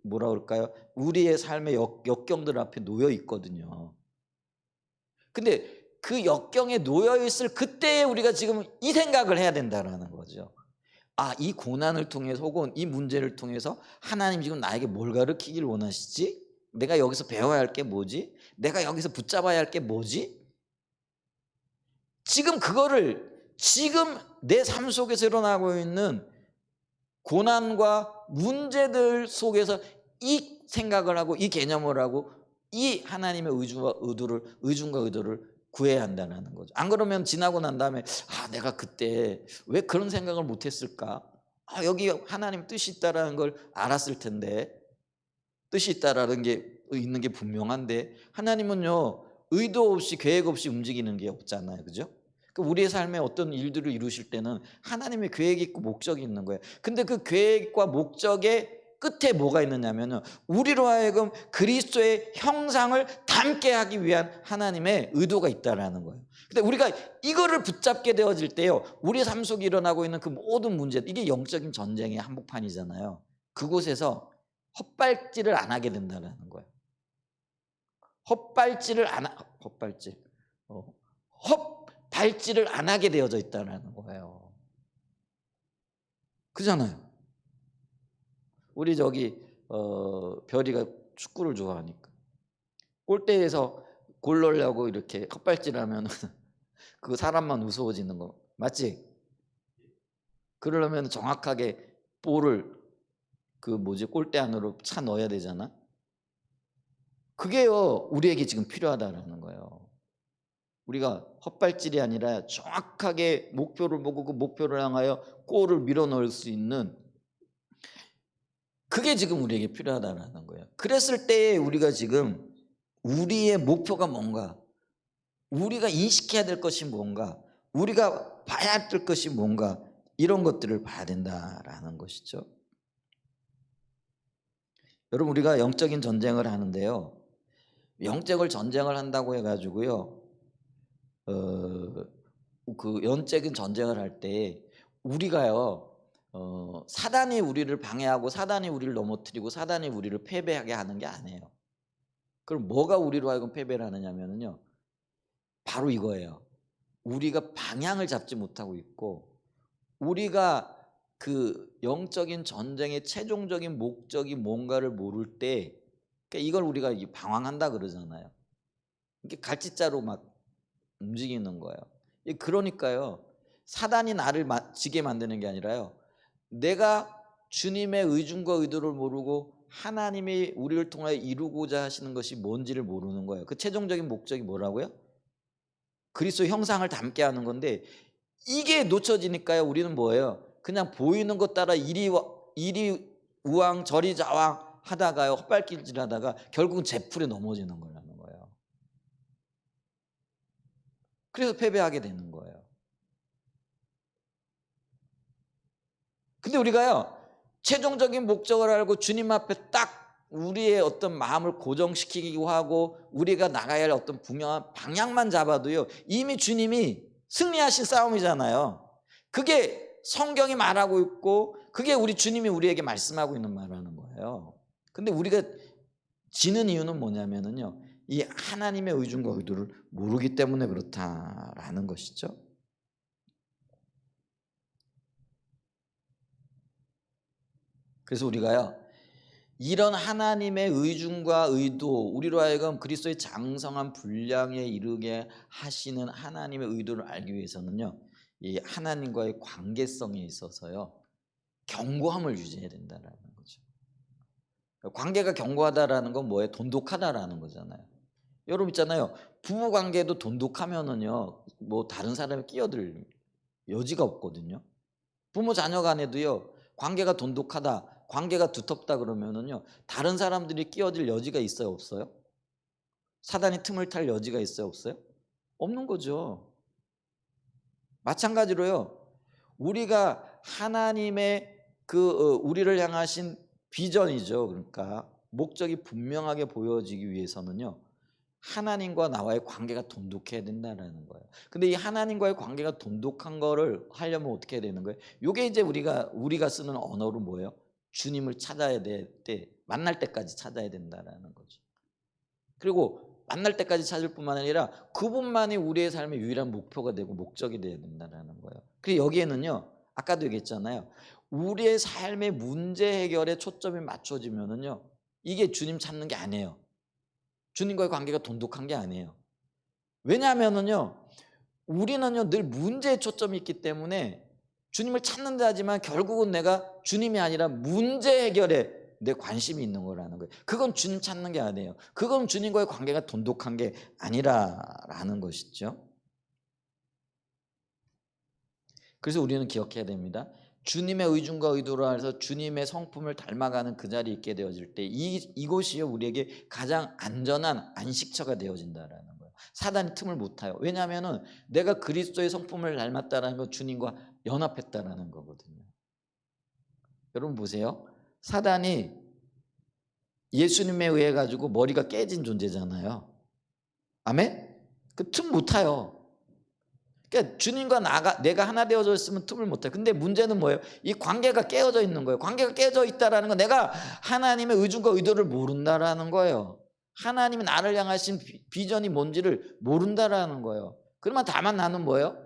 뭐라 그럴까요? 우리의 삶의 역경들 앞에 놓여 있거든요. 근데 그 역경에 놓여 있을 그때에 우리가 지금 이 생각을 해야 된다라는 거죠. 아, 이 고난을 통해서 혹은 이 문제를 통해서 하나님 지금 나에게 뭘 가르치길 원하시지? 내가 여기서 배워야 할 게 뭐지? 내가 여기서 붙잡아야 할 게 뭐지? 지금 그거를 지금 내 삶 속에서 일어나고 있는 고난과 문제들 속에서 이 생각을 하고 이 개념을 하고 이 하나님의 의중과 의도를 구해야 한다는 거죠. 안 그러면 지나고 난 다음에 아, 내가 그때 왜 그런 생각을 못했을까? 아, 여기 하나님 뜻이 있다라는 걸 알았을 텐데, 뜻이 있다라는 게 있는 게 분명한데 하나님은요, 의도 없이 계획 없이 움직이는 게 없잖아요, 그죠? 우리의 삶에 어떤 일들을 이루실 때는 하나님의 계획이 있고 목적이 있는 거예요. 근데 그 계획과 목적의 끝에 뭐가 있느냐면은 우리로 하여금 그리스도의 형상을 닮게 하기 위한 하나님의 의도가 있다라는 거예요. 근데 우리가 이거를 붙잡게 되어질 때요, 우리 삶 속에 일어나고 있는 그 모든 문제, 이게 영적인 전쟁의 한복판이잖아요. 그곳에서 헛발질을 안 하게 된다는 거예요. 헛발질을 안 하, 헛발질, 헛발질을 안 하게 되어져 있다는 거예요. 그잖아요. 우리 저기 별이가 축구를 좋아하니까 골대에서 골 넣으려고 이렇게 헛발질하면 그 사람만 무서워지는 거 맞지? 그러려면 정확하게 볼을 골대 안으로 차 넣어야 되잖아. 그게요, 우리에게 지금 필요하다라는 거예요. 우리가 헛발질이 아니라 정확하게 목표를 보고 그 목표를 향하여 골을 밀어 넣을 수 있는, 그게 지금 우리에게 필요하다는 거예요. 그랬을 때에 우리가 지금 우리의 목표가 뭔가, 우리가 인식해야 될 것이 뭔가, 우리가 봐야 될 것이 뭔가, 이런 것들을 봐야 된다라는 것이죠. 여러분, 우리가 영적인 전쟁을 하는데요, 영적을 전쟁을 한다고 해가지고요, 그 영적인 전쟁을 할 때 우리가요, 사단이 우리를 방해하고 사단이 우리를 넘어뜨리고 사단이 우리를 패배하게 하는 게 아니에요. 그럼 뭐가 우리로 하여금 패배를 하느냐면요, 바로 이거예요. 우리가 방향을 잡지 못하고 있고, 우리가 그 영적인 전쟁의 최종적인 목적이 뭔가를 모를 때, 그러니까 이걸 우리가 방황한다 그러잖아요. 이게 갈짓자로 막 움직이는 거예요. 그러니까요, 사단이 나를 지게 만드는 게 아니라요, 내가 주님의 의중과 의도를 모르고 하나님이 우리를 통하여 이루고자 하시는 것이 뭔지를 모르는 거예요. 그 최종적인 목적이 뭐라고요? 그리스도 형상을 닮게 하는 건데, 이게 놓쳐지니까요, 우리는 뭐예요? 그냥 보이는 것 따라 이리 우왕 저리 좌왕 하다가요, 헛발길질 하다가 결국은 제풀에 넘어지는 거라는 거예요. 그래서 패배하게 되는 거예요. 근데 우리가요, 최종적인 목적을 알고 주님 앞에 딱 우리의 어떤 마음을 고정시키기도 하고 우리가 나가야 할 어떤 분명한 방향만 잡아도요, 이미 주님이 승리하신 싸움이잖아요. 그게 성경이 말하고 있고 그게 우리 주님이 우리에게 말씀하고 있는 말하는 거예요. 근데 우리가 지는 이유는 뭐냐면은요, 이 하나님의 의중과 의도를 모르기 때문에 그렇다라는 것이죠. 그래서 우리가요, 이런 하나님의 의중과 의도, 우리로 하여금 그리스도의 장성한 분량에 이르게 하시는 하나님의 의도를 알기 위해서는요, 이 하나님과의 관계성에 있어서요, 견고함을 유지해야 된다는 거죠. 관계가 견고하다라는 건 뭐예요? 돈독하다라는 거잖아요. 여러분 있잖아요, 부부 관계도 돈독하면은요, 뭐 다른 사람이 끼어들 여지가 없거든요. 부모 자녀 간에도요, 관계가 돈독하다, 관계가 두텁다 그러면은요, 다른 사람들이 끼어들 여지가 있어요, 없어요? 사단이 틈을 탈 여지가 있어요, 없어요? 없는 거죠. 마찬가지로요, 우리가 하나님의 우리를 향하신 비전이죠. 그러니까 목적이 분명하게 보여지기 위해서는요, 하나님과 나와의 관계가 돈독해야 된다는 거예요. 근데 이 하나님과의 관계가 돈독한 거를 하려면 어떻게 해야 되는 거예요? 이게 이제 우리가 쓰는 언어로 뭐예요? 주님을 찾아야 될 때, 만날 때까지 찾아야 된다는 거죠. 그리고 만날 때까지 찾을 뿐만 아니라 그분만이 우리의 삶의 유일한 목표가 되고 목적이 되어야 된다는 거예요. 그리고 여기에는요, 아까도 얘기했잖아요, 우리의 삶의 문제 해결에 초점이 맞춰지면은요, 이게 주님 찾는 게 아니에요. 주님과의 관계가 돈독한 게 아니에요. 왜냐하면은요, 우리는요 늘 문제에 초점이 있기 때문에 주님을 찾는다 하지만 결국은 내가 주님이 아니라 문제 해결에 내 관심이 있는 거라는 거예요. 그건 주님 찾는 게 아니에요. 그건 주님과의 관계가 돈독한 게 아니라라는 것이죠. 그래서 우리는 기억해야 됩니다. 주님의 의중과 의도로 해서 주님의 성품을 닮아가는 그 자리에 있게 되어질 때 이곳이요 우리에게 가장 안전한 안식처가 되어진다라는 거예요. 사단이 틈을 못 타요. 왜냐하면 내가 그리스도의 성품을 닮았다는 건 주님과 연합했다라는 거거든요. 여러분 보세요. 사단이 예수님에 의해 가지고 머리가 깨진 존재잖아요. 아멘? 그 틈 못 타요. 그러니까 주님과 내가 하나 되어져 있으면 틈을 못 해. 근데 문제는 뭐예요? 이 관계가 깨어져 있는 거예요. 관계가 깨어져 있다라는 건 내가 하나님의 의중과 의도를 모른다라는 거예요. 하나님이 나를 향하신 비전이 뭔지를 모른다라는 거예요. 그러면 다만 나는 뭐예요?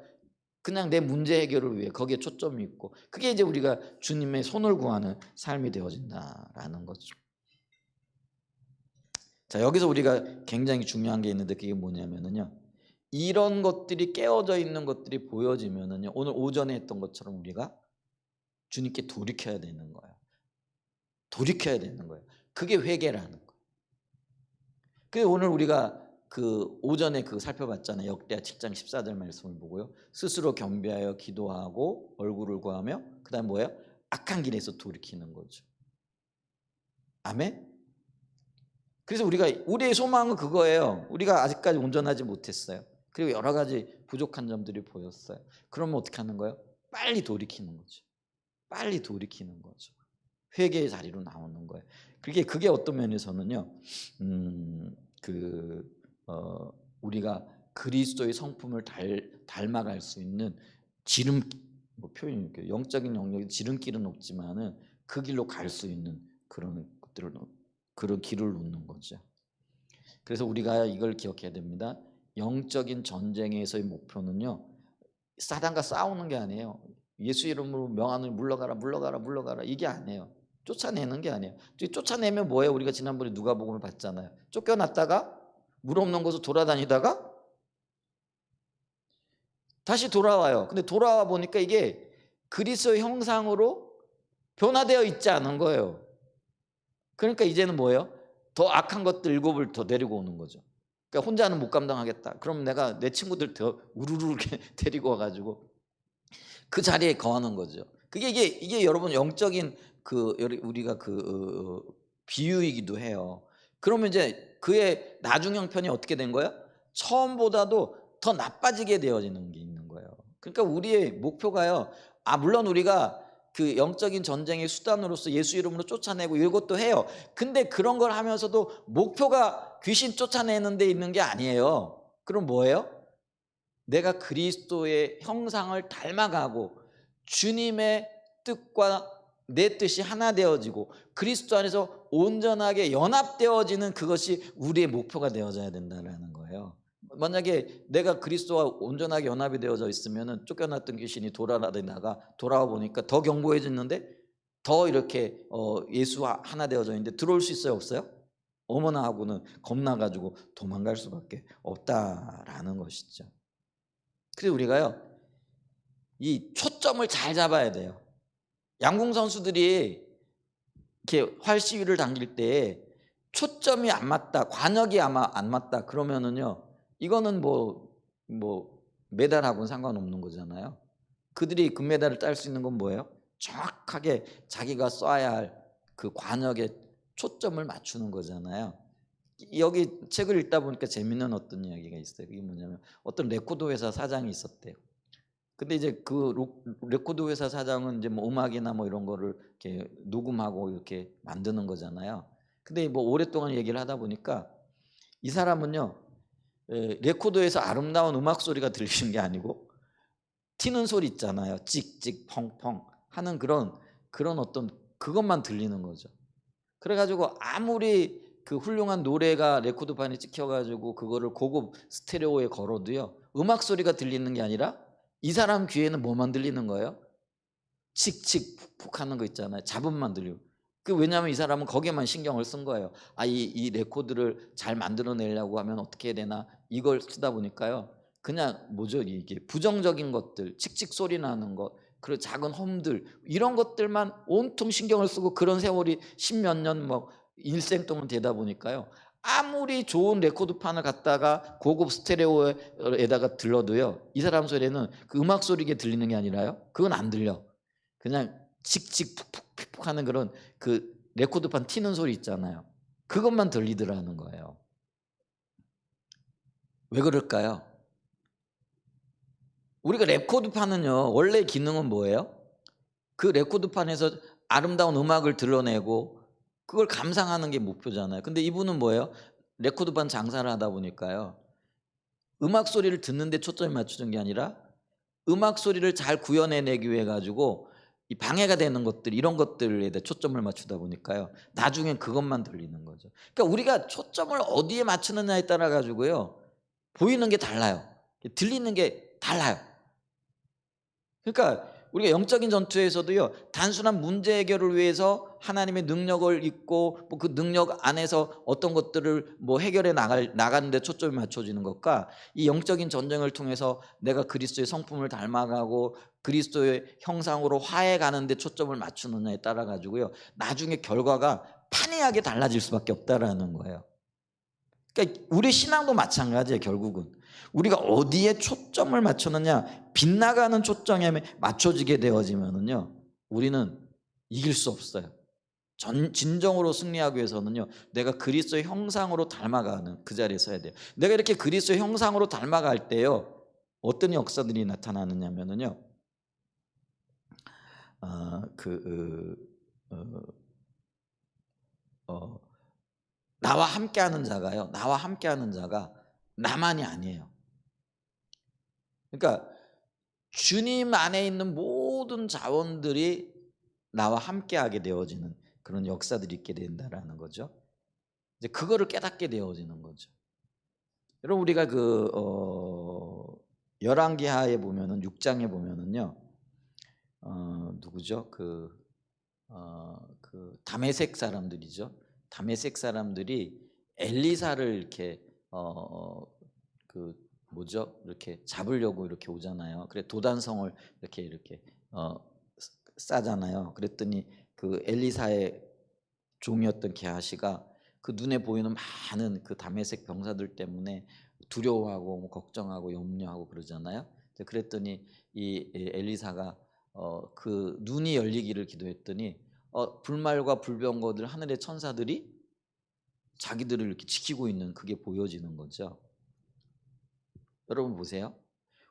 그냥 내 문제 해결을 위해 거기에 초점이 있고, 그게 이제 우리가 주님의 손을 구하는 삶이 되어진다라는 거죠. 자, 여기서 우리가 굉장히 중요한 게 있는데 그게 뭐냐면은요, 이런 것들이 깨어져 있는 것들이 보여지면은요, 오늘 오전에 했던 것처럼 우리가 주님께 돌이켜야 되는 거예요. 돌이켜야 되는 거예요. 그게 회개라는 거예요. 그게 오늘 우리가 오전에 살펴봤잖아요. 역대하 7장 14절 말씀을 보고요, 스스로 겸비하여 기도하고 얼굴을 구하며 그다음 뭐예요? 악한 길에서 돌이키는 거죠. 아멘. 그래서 우리의 소망은 그거예요. 우리가 아직까지 온전하지 못했어요. 그리고 여러 가지 부족한 점들이 보였어요. 그러면 어떻게 하는 거예요? 빨리 돌이키는 거죠. 빨리 돌이키는 거죠. 회개의 자리로 나오는 거예요. 그게 어떤 면에서는요, 우리가 그리스도의 성품을 닮아갈 수 있는 표현이 영적인 영역에 지름길은 없지만은 그 길로 갈 수 있는 그런 길을 놓는 거죠. 그래서 우리가 이걸 기억해야 됩니다. 영적인 전쟁에서의 목표는요, 사단과 싸우는 게 아니에요. 예수 이름으로 명하늘 물러가라 이게 아니에요. 쫓아내는 게 아니에요. 쫓아내면 뭐예요? 우리가 지난번에 누가복음을 봤잖아요. 쫓겨났다가 물 없는 곳을 돌아다니다가 다시 돌아와요. 근데 돌아와 보니까 이게 그리스도의 형상으로 변화되어 있지 않은 거예요. 그러니까 이제는 뭐예요? 더 악한 것들 7을 더 데리고 오는 거죠. 그러니까 혼자는 못 감당하겠다. 그럼 내가 내 친구들 더 우르르 이렇게 데리고 와가지고 그 자리에 거하는 거죠. 이게 여러분 영적인 우리가 비유이기도 해요. 그러면 이제 그의 나중 형편이 어떻게 된 거예요? 처음보다도 더 나빠지게 되어지는 게 있는 거예요. 그러니까 우리의 목표가요, 물론 우리가 그 영적인 전쟁의 수단으로서 예수 이름으로 쫓아내고 이것도 해요. 근데 그런 걸 하면서도 목표가 귀신 쫓아내는 데 있는 게 아니에요. 그럼 뭐예요? 내가 그리스도의 형상을 닮아가고 주님의 뜻과 내 뜻이 하나 되어지고 그리스도 안에서 온전하게 연합되어지는 그것이 우리의 목표가 되어져야 된다는 거예요. 만약에 내가 그리스도와 온전하게 연합이 되어져 있으면 쫓겨났던 귀신이 돌아다니다가 돌아와 보니까 더 견고해졌는데 더 이렇게 예수와 하나 되어져 있는데 들어올 수 있어요, 없어요? 어머나 하고는 겁나가지고 도망갈 수밖에 없다라는 것이죠. 그래서 우리가요, 이 초점을 잘 잡아야 돼요. 양궁 선수들이 이렇게 활 시위를 당길 때 초점이 안 맞다, 관역이 아마 안 맞다 그러면은요, 이거는 뭐 메달하고는 상관없는 거잖아요. 그들이 금메달을 딸 수 있는 건 뭐예요? 정확하게 자기가 쏴야 할 그 관역에 초점을 맞추는 거잖아요. 여기 책을 읽다 보니까 재밌는 어떤 이야기가 있어요. 그게 뭐냐면 어떤 레코드 회사 사장이 있었대요. 근데 이제 그 레코드 회사 사장은 이제 뭐 음악이나 뭐 이런 거를 이렇게 녹음하고 이렇게 만드는 거잖아요. 근데 뭐 오랫동안 얘기를 하다 보니까 이 사람은요, 레코드에서 아름다운 음악 소리가 들리는 게 아니고 튀는 소리 있잖아요. 찍찍 펑펑 하는 그런 어떤 그것만 들리는 거죠. 그래가지고 아무리 그 훌륭한 노래가 레코드판에 찍혀가지고 그거를 고급 스테레오에 걸어도요, 음악 소리가 들리는 게 아니라 이 사람 귀에는 뭐만 들리는 거예요? 칙칙 푹푹 하는 거 있잖아요. 잡음만 들리고. 왜냐하면 이 사람은 거기에만 신경을 쓴 거예요. 이 레코드를 잘 만들어내려고 하면 어떻게 해야 되나, 이걸 쓰다 보니까요, 그냥 뭐죠, 이게 부정적인 것들, 칙칙 소리 나는 것, 그리고 작은 홈들, 이런 것들만 온통 신경을 쓰고 그런 세월이 십몇 년 뭐 일생 동안 되다 보니까요, 아무리 좋은 레코드판을 갖다가 고급 스테레오에다가 들러도요, 이 사람 소리는 그 음악 소리게 들리는 게 아니라요, 그건 안 들려. 그냥 칙칙 푹푹 하는 그런 그 레코드판 튀는 소리 있잖아요. 그것만 들리더라는 거예요. 왜 그럴까요? 우리가 레코드판은요, 원래 기능은 뭐예요? 그 레코드판에서 아름다운 음악을 드러내고 그걸 감상하는 게 목표잖아요. 근데 이분은 뭐예요? 레코드판 장사를 하다 보니까요, 음악 소리를 듣는 데 초점이 맞추는 게 아니라 음악 소리를 잘 구현해내기 위해 가지고 이 방해가 되는 것들, 이런 것들에 대해 초점을 맞추다 보니까요, 나중엔 그것만 들리는 거죠. 그러니까 우리가 초점을 어디에 맞추느냐에 따라 가지고요, 보이는 게 달라요. 들리는 게 달라요. 그러니까 우리가 영적인 전투에서도요, 단순한 문제 해결을 위해서 하나님의 능력을 잊고 뭐 그 능력 안에서 어떤 것들을 뭐 해결해 나가는데 초점이 맞춰지는 것과, 이 영적인 전쟁을 통해서 내가 그리스도의 성품을 닮아가고 그리스도의 형상으로 화해 가는데 초점을 맞추느냐에 따라 가지고요, 나중에 결과가 판이하게 달라질 수밖에 없다라는 거예요. 그러니까 우리 신앙도 마찬가지예요. 결국은 우리가 어디에 초점을 맞추느냐, 빗나가는 초점에 맞춰지게 되어지면은요, 우리는 이길 수 없어요. 진정으로 승리하기 위해서는요, 내가 그리스도의 형상으로 닮아가는 그 자리에 서야 돼요. 내가 이렇게 그리스도의 형상으로 닮아갈 때요, 어떤 역사들이 나타나느냐면은요, 아, 그 어, 어, 나와 함께하는 자가요, 나와 함께하는 자가 나만이 아니에요. 그러니까 주님 안에 있는 모든 자원들이 나와 함께하게 되어지는 그런 역사들이 있게 된다라는 거죠. 이제 그거를 깨닫게 되어지는 거죠. 여러분, 우리가 열왕기하에 보면은 6장에 보면은요, 누구죠? 그 다메섹 사람들이죠. 다메섹 사람들이 엘리사를 이렇게 그 뭐죠? 이렇게 잡으려고 이렇게 오잖아요. 그래 도단성을 이렇게 싸잖아요. 그랬더니 그 엘리사의 종이었던 게하시가 그 눈에 보이는 많은 그 다메섹 병사들 때문에 두려워하고 뭐 걱정하고 염려하고 그러잖아요. 그랬더니 이 엘리사가 그 눈이 열리기를 기도했더니 불말과 불병거들, 하늘의 천사들이 자기들을 이렇게 지키고 있는 그게 보여지는 거죠. 여러분 보세요.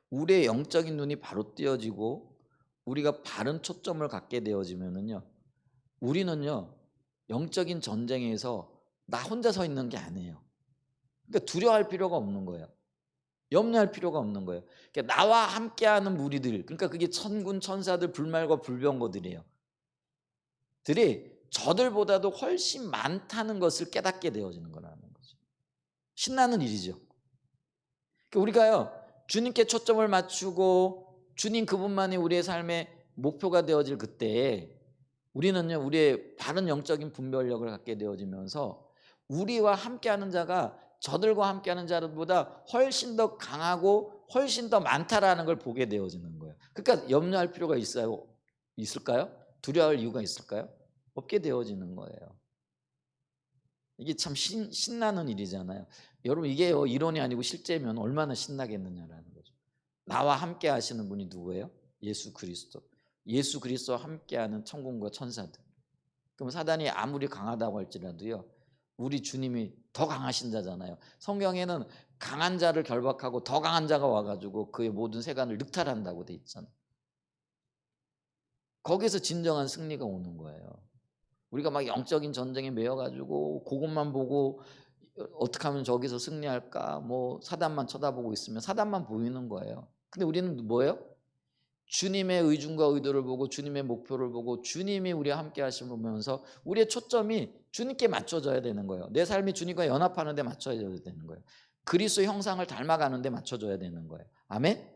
우리의 영적인 눈이 바로 띄어지고 우리가 바른 초점을 갖게 되어지면은요, 우리는요 영적인 전쟁에서 나 혼자 서 있는 게 아니에요. 그러니까 두려워할 필요가 없는 거예요. 염려할 필요가 없는 거예요. 그러니까 나와 함께하는 무리들, 그러니까 그게 천군 천사들, 불말과 불병거들이에요. 들이 저들보다도 훨씬 많다는 것을 깨닫게 되어지는 거라는 거죠. 신나는 일이죠. 그러니까 우리가요 주님께 초점을 맞추고 주님 그분만이 우리의 삶의 목표가 되어질 그때에 우리는요 우리의 바른 영적인 분별력을 갖게 되어지면서 우리와 함께하는 자가 저들과 함께하는 자들보다 훨씬 더 강하고 훨씬 더 많다라는 걸 보게 되어지는 거예요. 그러니까 염려할 필요가 있을까요? 두려워할 이유가 있을까요? 없게 되어지는 거예요. 이게 참 신나는 일이잖아요. 여러분 이게 이론이 아니고 실제면 얼마나 신나겠느냐라는 거죠. 나와 함께 하시는 분이 누구예요? 예수 그리스도. 예수 그리스도와 함께하는 천군과 천사들. 그럼 사단이 아무리 강하다고 할지라도요 우리 주님이 더 강하신 자잖아요. 성경에는 강한 자를 결박하고 더 강한 자가 와가지고 그의 모든 세간을 늑탈한다고 돼 있잖아요. 거기서 진정한 승리가 오는 거예요. 우리가 막 영적인 전쟁에 매여가지고 그것만 보고 어떻게 하면 저기서 승리할까, 뭐 사단만 쳐다보고 있으면 사단만 보이는 거예요. 근데 우리는 뭐예요? 주님의 의중과 의도를 보고 주님의 목표를 보고 주님이 우리와 함께 하심을 보면서 우리의 초점이 주님께 맞춰져야 되는 거예요. 내 삶이 주님과 연합하는 데 맞춰져야 되는 거예요. 그리스도의 형상을 닮아가는 데 맞춰져야 되는 거예요. 아멘?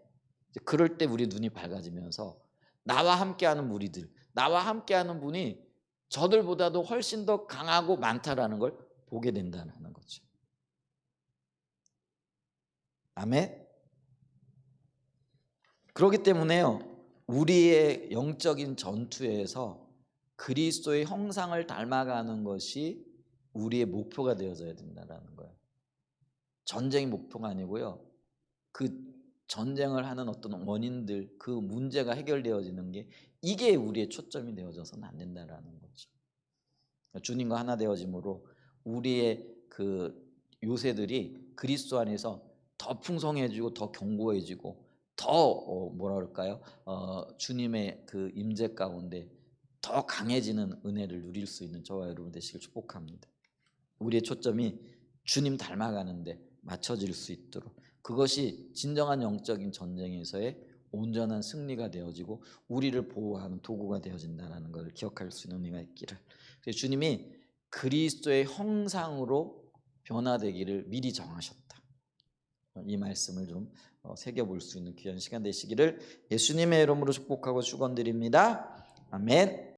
그럴 때 우리 눈이 밝아지면서 나와 함께하는 무리들, 나와 함께하는 분이 저들보다도 훨씬 더 강하고 많다라는 걸 보게 된다는 거죠. 아멘? 그렇기 때문에요 우리의 영적인 전투에서 그리스도의 형상을 닮아가는 것이 우리의 목표가 되어져야 된다는 거예요. 전쟁이 목표가 아니고요 그 전쟁을 하는 어떤 원인들, 그 문제가 해결되어지는 게 이게 우리의 초점이 되어져서는 안 된다는 거죠. 주님과 하나 되어짐으로 우리의 그 요새들이 그리스도 안에서 더 풍성해지고 더 견고해지고 더 뭐라 그럴까요? 주님의 그 임재 가운데 더 강해지는 은혜를 누릴 수 있는 저와 여러분 되시길 축복합니다. 우리의 초점이 주님 닮아가는데 맞춰질 수 있도록, 그것이 진정한 영적인 전쟁에서의 온전한 승리가 되어지고 우리를 보호하는 도구가 되어진다는 것을 기억할 수 있는 은혜가 있기를. 그래서 주님이 그리스도의 형상으로 변화되기를 미리 정하셨다. 이 말씀을 좀 새겨볼 수 있는 귀한 시간 되시기를 예수님의 이름으로 축복하고 축원드립니다. 아멘.